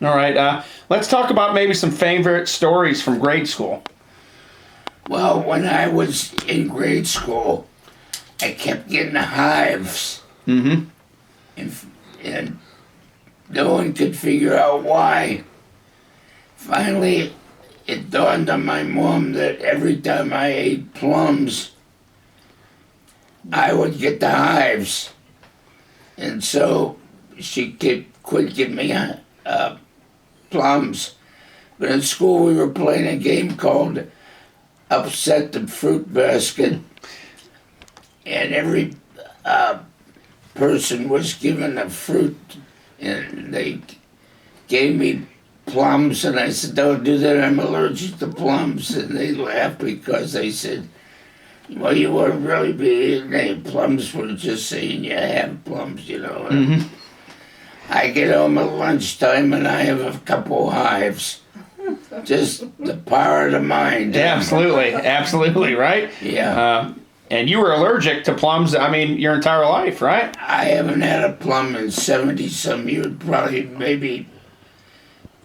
All right. Let's talk about maybe some favorite stories from grade school. Well, when I was in grade school, I kept getting hives. Mm-hmm. And no one could figure out why. Finally, it dawned on my mom that every time I ate plums, I would get the hives. And so she quit giving me plums. But in school, we were playing a game called Upset the Fruit Basket. And every person was given a fruit, and they gave me plums, and I said, "Don't do that, I'm allergic to plums." And they laughed because they said, "Well, you wouldn't really be eating any plums, we're just saying you have plums, you know." Mm-hmm. I get home at lunchtime and I have a couple hives. Just the power of the mind. Yeah, absolutely. Absolutely, right? Yeah. And you were allergic to plums, I mean, your entire life, right? I haven't had a plum in 70-some years, probably maybe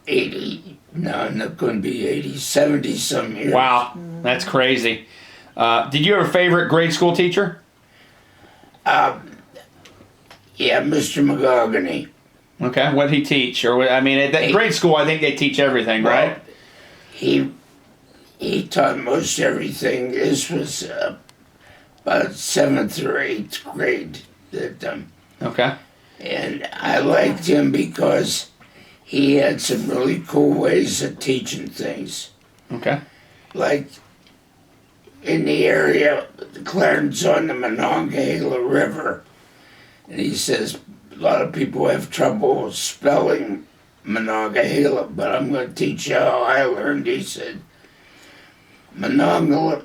80. No, it couldn't be 80, 70-some years. Wow, that's crazy. Did you have a favorite grade school teacher? Yeah, Mr. McGogany. Okay, what did he teach? Or I mean, at grade school, I think they teach everything, right? He taught most everything. This was about 7th or 8th grade that Okay. and I liked him because he had some really cool ways of teaching things. Okay. Like in the area, Clarendon's on the Monongahela River, and he says a lot of people have trouble spelling Monongahela, but I'm going to teach you how I learned. He said, Monongahela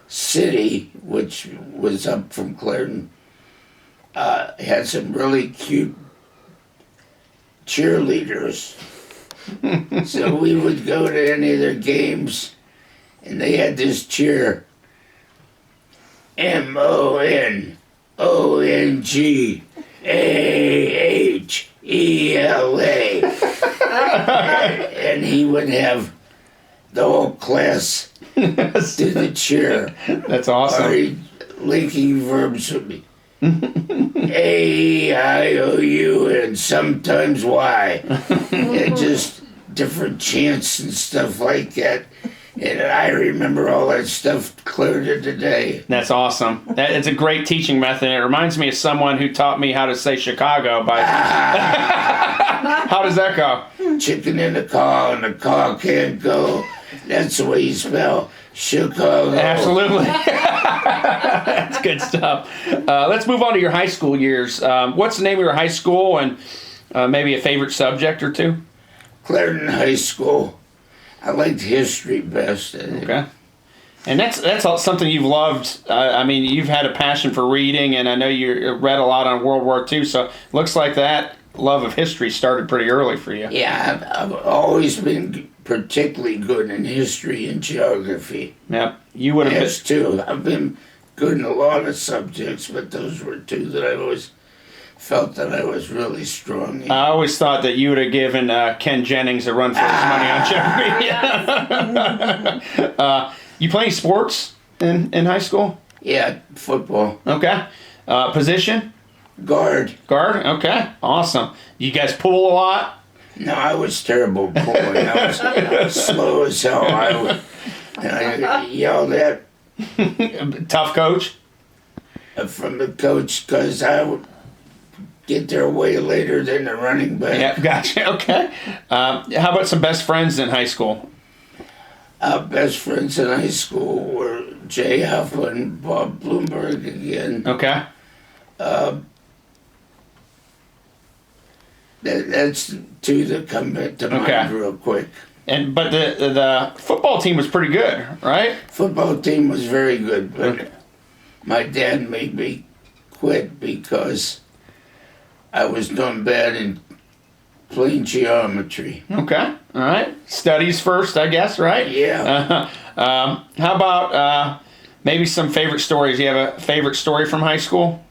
City, which was up from Clarendon, had some really cute cheerleaders. So we would go to any of their games, and they had this cheer, MONONGAHELA. And he would have the whole class do the cheer. That's awesome. Or linking verbs would be A-I-O-U and sometimes Y. And just different chants and stuff like that. And I remember all that stuff clear to today. That's awesome. It's a great teaching method. It reminds me of someone who taught me how to say Chicago. How does that go? Chicken in the car and the car can't go. That's the way you spell Chicago. Absolutely. That's good stuff. Let's move on to your high school years. What's the name of your high school and maybe a favorite subject or two? Clarendon High School. I liked history best. Okay. And that's something you've loved. I mean, you've had a passion for reading, and I know you read a lot on World War II, so it looks like that love of history started pretty early for you. Yeah, I've always been particularly good in history and geography. Yep. You would have Yes, too. I've been good in a lot of subjects, but those were two that I always felt that I was really strong in. I always thought that you would have given Ken Jennings a run for his money on Jeopardy. You play sports in high school? Yeah, football. Okay. Position? Guard. Guard? Okay. Awesome. You guys pool a lot? No, I was terrible pulling. I was slow as hell. And I got yelled at Tough coach? from the coach because I would get there way later than the running back. Yeah, gotcha. Okay. How about some best friends in high school? Our best friends in high school were Jay Huff and Bob Bloomberg again. Okay. That's two that come to mind real quick. But the football team was pretty good, right? Football team was very good, but my dad made me quit because I was doing bad in plain geometry. Okay. All right. Studies first, I guess, right? Yeah. How about maybe some favorite stories? You have a favorite story from high school?